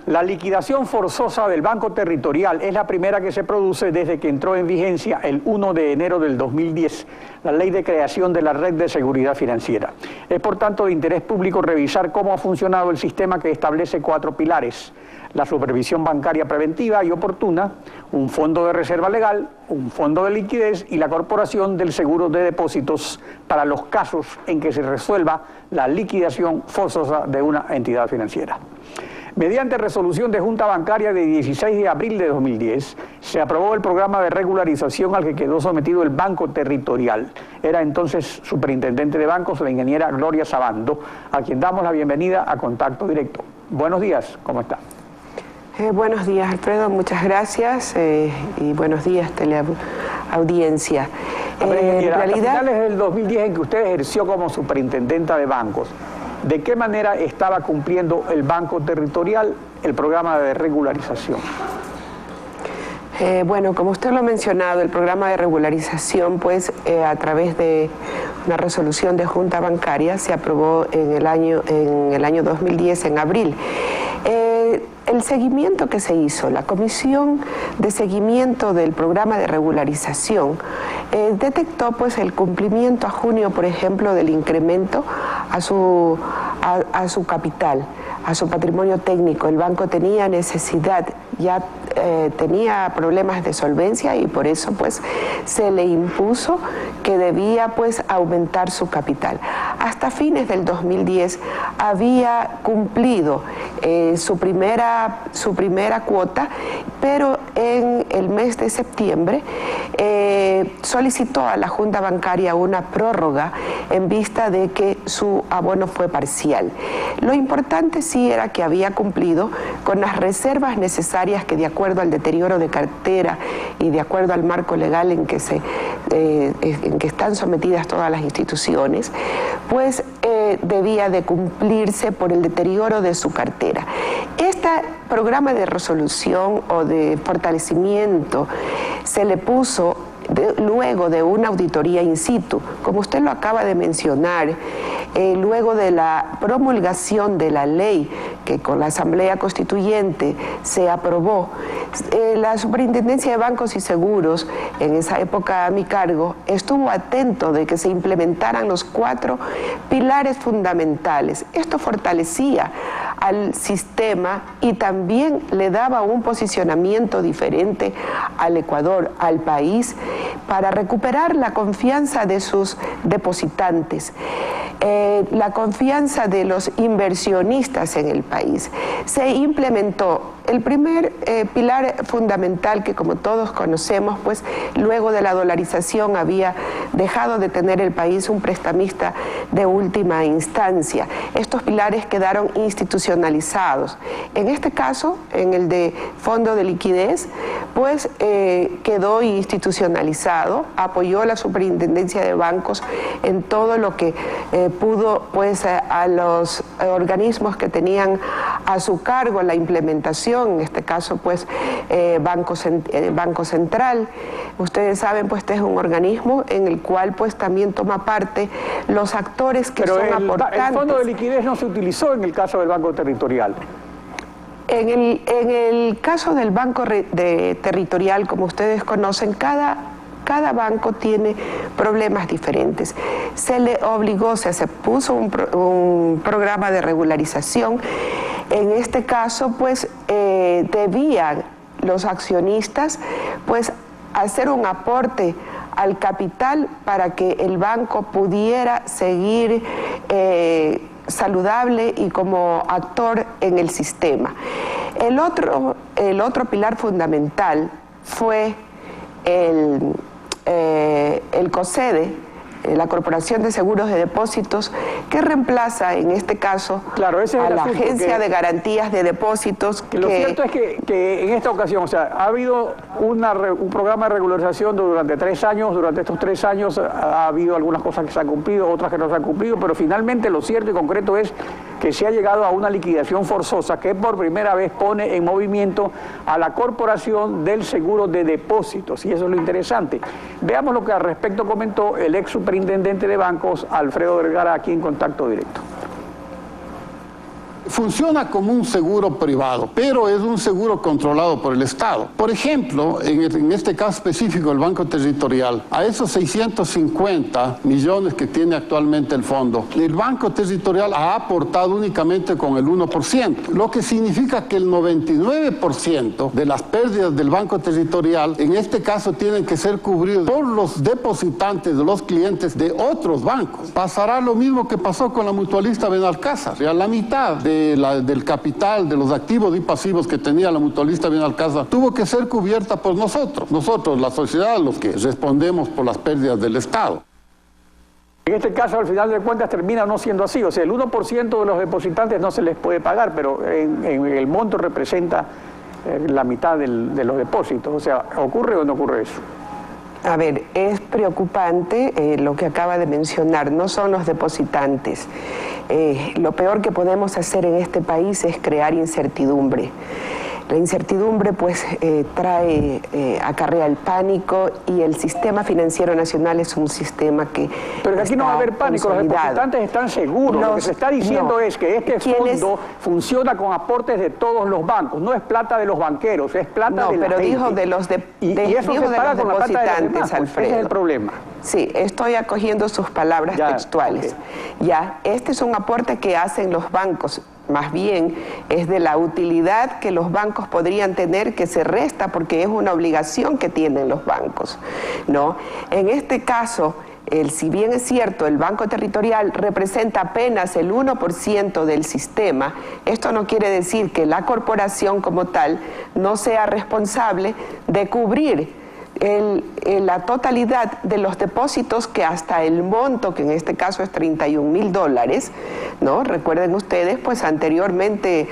La liquidación forzosa del Banco Territorial es la primera que se produce desde que entró en vigencia el 1 de enero del 2010, la Ley de Creación de la Red de Seguridad Financiera. Es por tanto de interés público revisar cómo ha funcionado el sistema que establece 4 pilares: la supervisión bancaria preventiva y oportuna, un fondo de reserva legal, un fondo de liquidez y la corporación del seguro de depósitos para los casos en que se resuelva la liquidación forzosa de una entidad financiera. Mediante resolución de Junta Bancaria de 16 de abril de 2010, se aprobó el programa de regularización al que quedó sometido el Banco Territorial. Era entonces superintendente de bancos la ingeniera Gloria Sabando, a quien damos la bienvenida a Contacto Directo. Buenos días, ¿cómo está? Buenos días, Alfredo, muchas gracias y buenos días, teleaudiencia. En realidad, a finales del 2010, en que usted ejerció como superintendenta de bancos, ¿de qué manera estaba cumpliendo el Banco Territorial el programa de regularización? Bueno, como usted lo ha mencionado, el programa de regularización, pues a través de una resolución de Junta Bancaria se aprobó en el año 2010, en abril. El seguimiento que se hizo, la Comisión de Seguimiento del Programa de Regularización, detectó pues el cumplimiento a junio, por ejemplo, del incremento a su capital, a su patrimonio técnico. El banco tenía necesidad, ya tenía problemas de solvencia y por eso pues se le impuso que debía pues aumentar su capital. Hasta fines del 2010 había cumplido su primera cuota, pero en el mes de septiembre solicitó a la Junta Bancaria una prórroga en vista de que su abono fue parcial. Lo importante sí era que había cumplido con las reservas necesarias que, de acuerdo al deterioro de cartera y de acuerdo al marco legal en que están sometidas todas las instituciones, pues debía de cumplirse por el deterioro de su cartera. Este programa de resolución o de fortalecimiento se le puso luego de una auditoría in situ, como usted lo acaba de mencionar, luego de la promulgación de la ley que con la Asamblea Constituyente se aprobó. La Superintendencia de Bancos y Seguros, en esa época a mi cargo, estuvo atento de que se implementaran los 4 pilares fundamentales. Esto fortalecía al sistema y también le daba un posicionamiento diferente al Ecuador, al país, para recuperar la confianza de sus depositantes, la confianza de los inversionistas en el país. Se implementó el primer pilar fundamental que, como todos conocemos, pues luego de la dolarización había dejado de tener el país un prestamista de última instancia. Estos pilares quedaron institucionalizados. En este caso, en el de fondo de liquidez, pues quedó institucionalizado, apoyó la Superintendencia de Bancos en todo lo que pudo, pues a los organismos que tenían a su cargo la implementación, en este caso pues Banco Central. Ustedes saben, pues este es un organismo en el cual pues también toma parte los actores que son aportantes. El fondo de liquidez no se utilizó en el caso del Banco Territorial. En el caso del Banco Territorial, como ustedes conocen, cada banco tiene problemas diferentes. Se le obligó, se puso un programa de regularización. En este caso, pues, debían los accionistas, pues, hacer un aporte al capital para que el banco pudiera seguir saludable y como actor en el sistema. El otro pilar fundamental fue el COSEDE, la Corporación de Seguros de Depósitos, que reemplaza en este caso a la Agencia de Garantías de Depósitos. Lo cierto es que en esta ocasión, o sea, ha habido un programa de regularización durante 3 años. Durante estos 3 años ha habido algunas cosas que se han cumplido, otras que no se han cumplido, pero finalmente lo cierto y concreto es que se ha llegado a una liquidación forzosa que por primera vez pone en movimiento a la Corporación del Seguro de Depósitos, y eso es lo interesante. Veamos lo que al respecto comentó el ex superintendente de bancos, Alfredo Vergara, aquí en Contacto Directo. funciona como un seguro privado, pero es un seguro controlado por el Estado. Por ejemplo, en este caso específico, el Banco Territorial, a esos 650 millones que tiene actualmente el fondo, el Banco Territorial ha aportado únicamente con el 1%, lo que significa que el 99% de las pérdidas del Banco Territorial, en este caso, tienen que ser cubridos por los depositantes de los clientes de otros bancos. Pasará lo mismo que pasó con la Mutualista Benalcázar. A la mitad del capital, de los activos y pasivos que tenía la Mutualista Benalcázar, tuvo que ser cubierta por nosotros, la sociedad, los que respondemos por las pérdidas del Estado. En este caso, al final de cuentas, termina no siendo así. O sea, el 1% de los depositantes no se les puede pagar, pero en el monto representa la mitad de los depósitos. O sea, ¿ocurre o no ocurre eso? A ver, es preocupante lo que acaba de mencionar, no son los depositantes. Lo peor que podemos hacer en este país es crear incertidumbre. La incertidumbre pues acarrea el pánico, y el sistema financiero nacional es un sistema que Pero aquí no va a haber pánico, los depositantes están seguros. Lo que se está diciendo es que este fondo funciona con aportes de todos los bancos, no es plata de los banqueros, es plata de la gente. Dijo de los y eso se paga con la plata de los demás, Alfredo. Ese es el problema. Sí, estoy acogiendo sus palabras textuales. Okay. Ya, este es un aporte que hacen los bancos. Más bien es de la utilidad que los bancos podrían tener, que se resta porque es una obligación que tienen los bancos, ¿no? En este caso, si bien es cierto, el Banco Territorial representa apenas el 1% del sistema, esto no quiere decir que la corporación como tal no sea responsable de cubrir la totalidad de los depósitos, que hasta el monto, que en este caso es $31.000, ¿no? Recuerden ustedes, pues anteriormente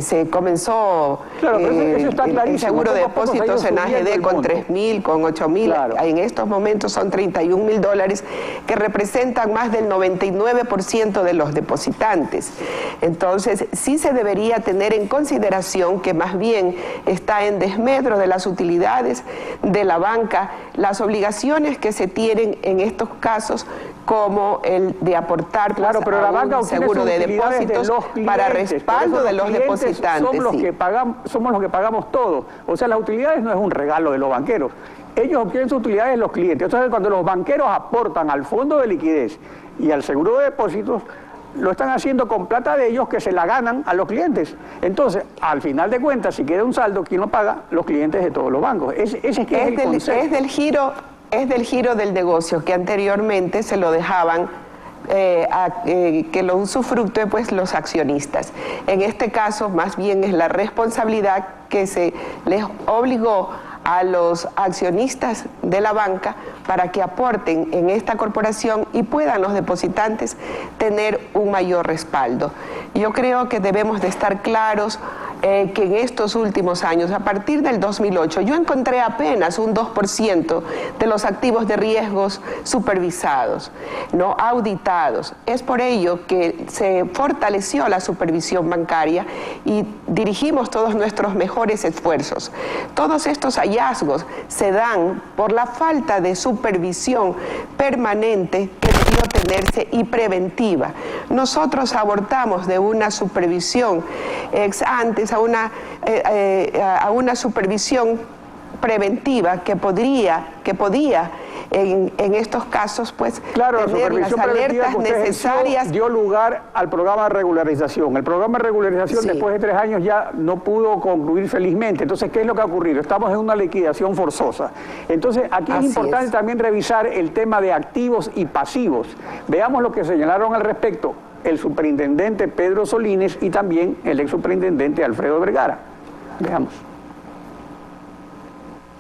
se comenzó el seguro de depósitos en AGD con 3.000, con 8.000, claro. En estos momentos son $31.000, que representan más del 99% de los depositantes. Entonces, sí se debería tener en consideración que más bien está en desmedro de las utilidades de la banca las obligaciones que se tienen en estos casos, como el de aportar pero la banca un seguro de depósitos para respaldo de los depositantes. Somos los que pagamos todo. O sea, las utilidades no es un regalo de los banqueros. Ellos obtienen sus utilidades de los clientes. Entonces, cuando los banqueros aportan al fondo de liquidez y al seguro de depósitos, lo están haciendo con plata de ellos, que se la ganan a los clientes. Entonces, al final de cuentas, si queda un saldo, ¿quién lo paga? Los clientes de todos los bancos. Ese es el concepto. Es del giro del negocio, que anteriormente se lo dejaban que lo usufructúe pues los accionistas. En este caso, más bien es la responsabilidad que se les obligó a los accionistas de la banca para que aporten en esta corporación y puedan los depositantes tener un mayor respaldo. Yo creo que debemos de estar claros que en estos últimos años, a partir del 2008, yo encontré apenas un 2% de los activos de riesgos supervisados, no auditados. Es por ello que se fortaleció la supervisión bancaria y dirigimos todos nuestros mejores esfuerzos. Todos estos hallazgos se dan por la falta de supervisión permanente que debió tenerse y preventiva. Nosotros abortamos de una supervisión ex antes a una supervisión preventiva que podía en estos casos pues tener las alertas necesarias. Dio lugar al programa de regularización. El programa de regularización después de 3 años ya no pudo concluir felizmente. Entonces, ¿qué es lo que ha ocurrido? Estamos en una liquidación forzosa. Entonces, aquí es importante también revisar el tema de activos y pasivos. Veamos lo que señalaron al respecto el superintendente Pedro Solines y también el ex superintendente Alfredo Vergara. Veamos.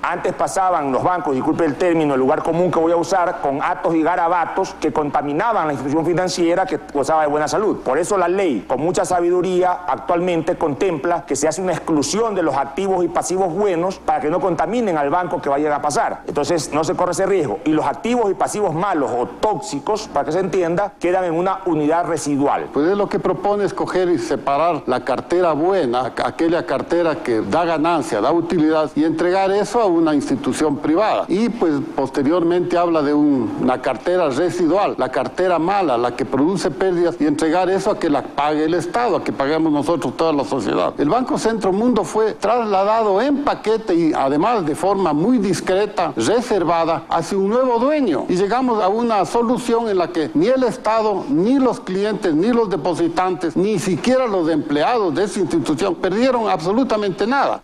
Antes pasaban los bancos, disculpe el término, el lugar común que voy a usar, con atos y garabatos que contaminaban la institución financiera que gozaba de buena salud. Por eso la ley, con mucha sabiduría, actualmente contempla que se hace una exclusión de los activos y pasivos buenos para que no contaminen al banco que vayan a pasar. Entonces no se corre ese riesgo. Y los activos y pasivos malos o tóxicos, para que se entienda, quedan en una unidad residual. Pues es lo que propone es coger y separar la cartera buena, aquella cartera que da ganancia, da utilidad, y entregar eso a una institución privada. Y pues posteriormente habla de una cartera residual, la cartera mala, la que produce pérdidas, y entregar eso a que la pague el Estado, a que paguemos nosotros, toda la sociedad. El Banco Centro Mundo fue trasladado en paquete y además de forma muy discreta, reservada, hacia un nuevo dueño. Y llegamos a una solución en la que ni el Estado, ni los clientes, ni los depositantes, ni siquiera los empleados de esa institución perdieron absolutamente nada.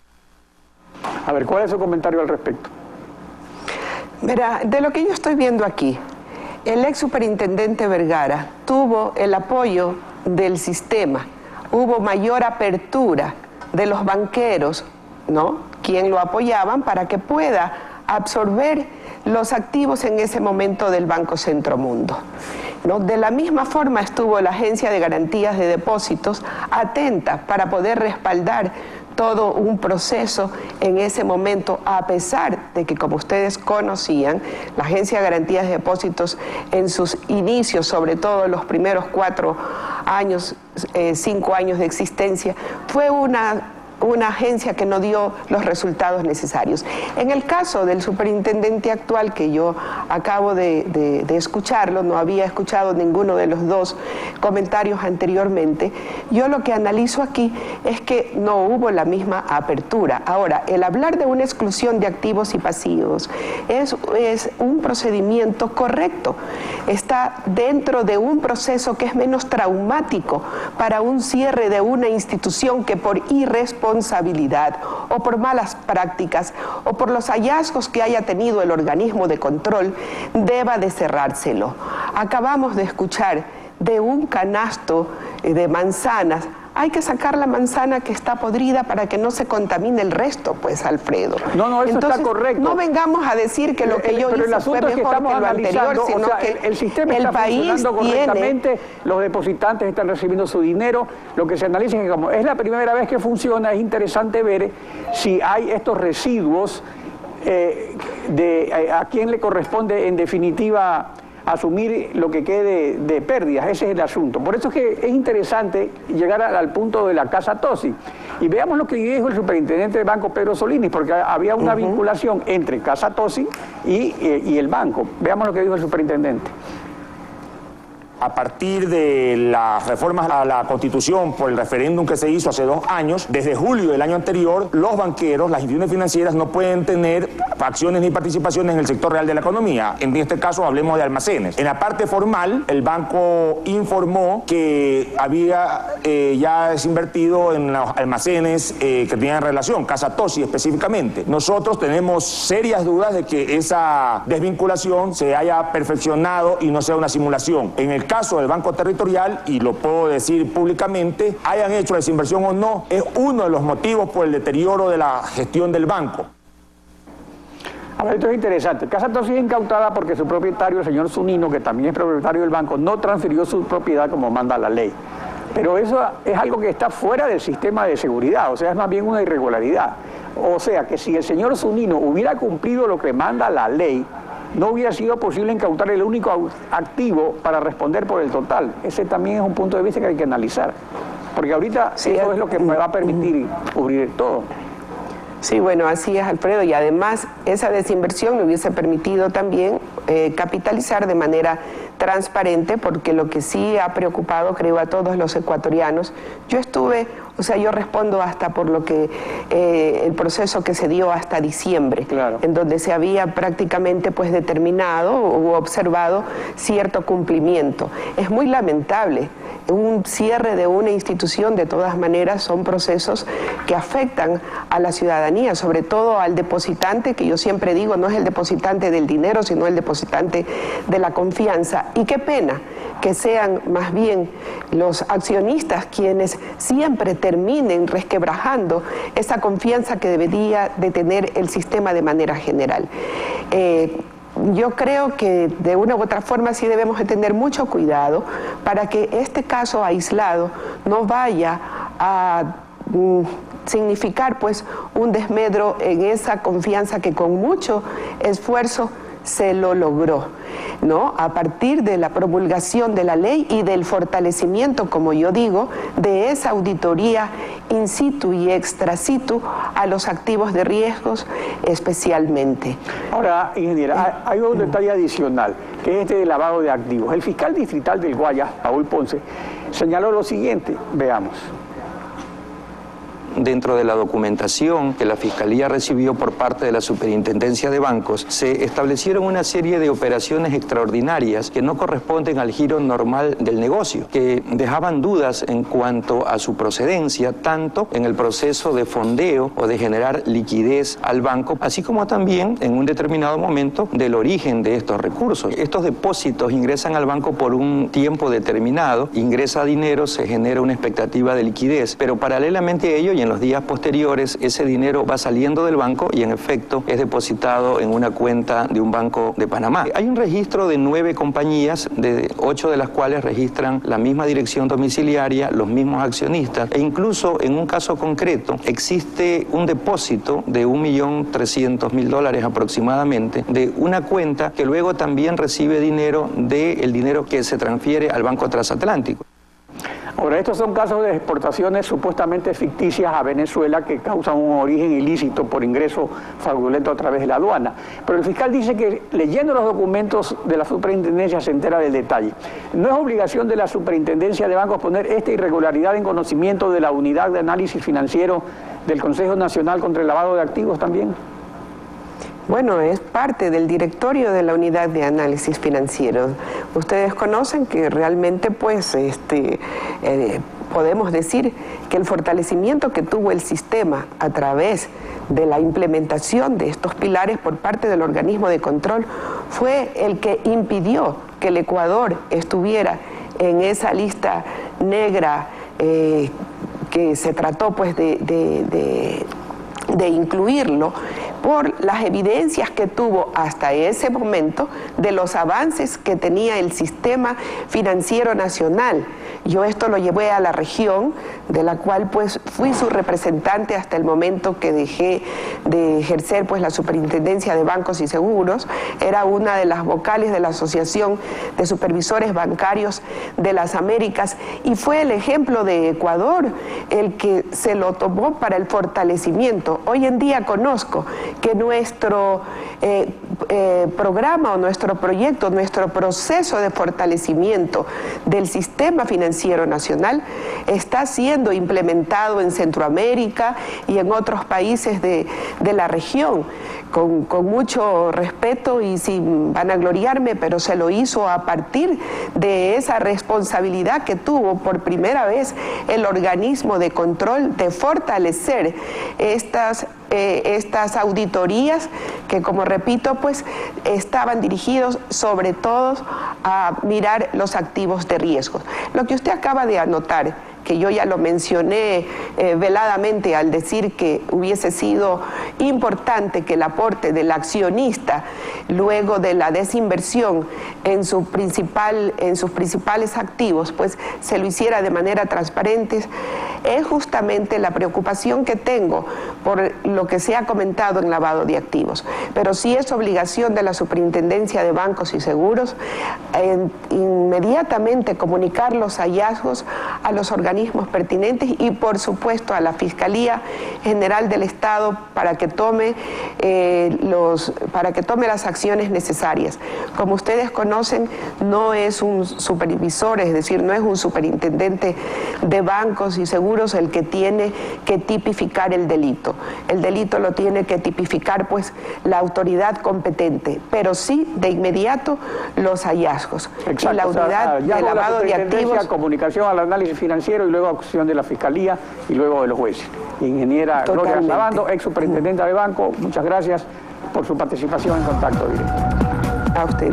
A ver, ¿cuál es su comentario al respecto? Verá, de lo que yo estoy viendo aquí, el ex superintendente Vergara tuvo el apoyo del sistema, hubo mayor apertura de los banqueros, ¿no?, quien lo apoyaban para que pueda absorber los activos en ese momento del Banco Centro Mundo, ¿no? De la misma forma estuvo la Agencia de Garantías de Depósitos atenta para poder respaldar todo un proceso en ese momento, a pesar de que, como ustedes conocían, la Agencia de Garantías de Depósitos en sus inicios, sobre todo los primeros 4 años, 5 años de existencia, fue una agencia que no dio los resultados necesarios. En el caso del superintendente actual, que yo acabo de escucharlo, no había escuchado ninguno de los dos comentarios anteriormente, yo lo que analizo aquí es que no hubo la misma apertura. Ahora, el hablar de una exclusión de activos y pasivos es un procedimiento correcto, está dentro de un proceso que es menos traumático para un cierre de una institución que por irresponsabilidad o por malas prácticas o por los hallazgos que haya tenido el organismo de control deba de cerrárselo. Acabamos de escuchar de un canasto de manzanas. Hay que sacar la manzana que está podrida para que no se contamine el resto, pues, Alfredo. No, eso entonces, está correcto. No vengamos a decir que lo que yo hice fue mejor que lo anterior, sino que el sistema está funcionando correctamente, los depositantes están recibiendo su dinero. Lo que se analiza es que como es la primera vez que funciona, es interesante ver si hay estos residuos, a quién le corresponde en definitiva asumir lo que quede de pérdidas. Ese es el asunto. Por eso es que es interesante llegar al punto de la Casa Tosi. Y veamos lo que dijo el superintendente del banco, Pedro Solinis, porque había una vinculación entre Casa Tosi y el banco. Veamos lo que dijo el superintendente. A partir de las reformas a la Constitución por el referéndum que se hizo hace 2 años, desde julio del año anterior, los banqueros, las instituciones financieras no pueden tener acciones ni participaciones en el sector real de la economía. En este caso hablemos de almacenes. En la parte formal, el banco informó que había ya desinvertido en los almacenes que tenían relación, Casa Tosi específicamente. Nosotros tenemos serias dudas de que esa desvinculación se haya perfeccionado y no sea una simulación. En el caso del Banco Territorial, y lo puedo decir públicamente, hayan hecho la desinversión o no, es uno de los motivos por el deterioro de la gestión del banco. A ver, esto es interesante. Casa Tosi es incautada porque su propietario, el señor Zunino, que también es propietario del banco, no transfirió su propiedad como manda la ley. Pero eso es algo que está fuera del sistema de seguridad, o sea, es más bien una irregularidad. O sea, que si el señor Zunino hubiera cumplido lo que manda la ley, no hubiera sido posible incautar el único activo para responder por el total. Ese también es un punto de vista que hay que analizar, porque ahorita sí, eso es lo que me va a permitir cubrir todo. Sí, bueno, así es, Alfredo, y además esa desinversión me hubiese permitido también capitalizar de manera transparente, porque lo que sí ha preocupado, creo, a todos los ecuatorianos, yo respondo hasta por lo que el proceso que se dio hasta diciembre, claro, en donde se había prácticamente pues determinado o observado cierto cumplimiento. Es muy lamentable. Un cierre de una institución, de todas maneras, son procesos que afectan a la ciudadanía, sobre todo al depositante, que yo siempre digo, no es el depositante del dinero, sino el depositante de la confianza. Y qué pena que sean más bien los accionistas quienes siempre terminen resquebrajando esa confianza que debería de tener el sistema de manera general. Yo creo que de una u otra forma sí debemos de tener mucho cuidado para que este caso aislado no vaya a significar pues un desmedro en esa confianza que con mucho esfuerzo se lo logró, ¿no? A partir de la promulgación de la ley y del fortalecimiento, como yo digo, de esa auditoría in situ y extra situ a los activos de riesgos especialmente. Ahora, ingeniera, hay un detalle adicional, que es este de lavado de activos. El fiscal distrital del Guayas, Paul Ponce, señaló lo siguiente, veamos. Dentro de la documentación que la Fiscalía recibió por parte de la Superintendencia de Bancos, se establecieron una serie de operaciones extraordinarias que no corresponden al giro normal del negocio, que dejaban dudas en cuanto a su procedencia, tanto en el proceso de fondeo o de generar liquidez al banco, así como también en un determinado momento del origen de estos recursos. Estos depósitos ingresan al banco por un tiempo determinado, ingresa dinero, se genera una expectativa de liquidez, pero paralelamente a ello, y en los días posteriores, ese dinero va saliendo del banco y en efecto es depositado en una cuenta de un banco de Panamá. Hay un registro de 9 compañías, de 8 de las cuales registran la misma dirección domiciliaria, los mismos accionistas, e incluso en un caso concreto existe un depósito de $1.300.000 aproximadamente de una cuenta que luego también recibe dinero del dinero que se transfiere al Banco Transatlántico. Ahora, estos son casos de exportaciones supuestamente ficticias a Venezuela que causan un origen ilícito por ingreso fraudulento a través de la aduana. Pero el fiscal dice que leyendo los documentos de la superintendencia se entera del detalle. ¿No es obligación de la superintendencia de bancos poner esta irregularidad en conocimiento de la unidad de análisis financiero del Consejo Nacional contra el Lavado de Activos también? Bueno, es parte del directorio de la unidad de análisis financiero. Ustedes conocen que realmente, pues, podemos decir que el fortalecimiento que tuvo el sistema a través de la implementación de estos pilares por parte del organismo de control fue el que impidió que el Ecuador estuviera en esa lista negra que se trató, pues, de incluirlo, por las evidencias que tuvo hasta ese momento de los avances que tenía el sistema financiero nacional. Yo esto lo llevé a la región, de la cual pues fui su representante hasta el momento que dejé de ejercer pues la superintendencia de bancos y seguros. Era una de las vocales de la Asociación de Supervisores Bancarios de las Américas y fue el ejemplo de Ecuador el que se lo tomó para el fortalecimiento. Hoy en día conozco que nuestro programa o nuestro proyecto, nuestro proceso de fortalecimiento del sistema financiero nacional está siendo implementado en Centroamérica y en otros países de la región, con mucho respeto y sin vanagloriarme, pero se lo hizo a partir de esa responsabilidad que tuvo por primera vez el organismo de control de fortalecer estas auditorías que, como repito, pues estaban dirigidos sobre todo a mirar los activos de riesgo. Lo que usted acaba de anotar, que yo ya lo mencioné veladamente al decir que hubiese sido importante que el aporte del accionista luego de la desinversión en sus principales activos pues se lo hiciera de manera transparente, es justamente la preocupación que tengo por lo que se ha comentado en lavado de activos. Pero sí es obligación de la Superintendencia de Bancos y Seguros inmediatamente comunicar los hallazgos a los organismos pertinentes y por supuesto a la Fiscalía General del Estado para que tome las acciones necesarias. Como ustedes conocen, no es un supervisor, es decir, no es un superintendente de bancos y seguros el que tiene que tipificar el delito. El delito lo tiene que tipificar pues la autoridad competente, pero sí de inmediato los hallazgos. Exacto, y la unidad de lavado de activos, comunicación al análisis financiero y luego acción de la Fiscalía y luego de los jueces. Ingeniera Gloria Sabando, ex superintendente de banco, muchas gracias por su participación en Contacto Directo. A usted.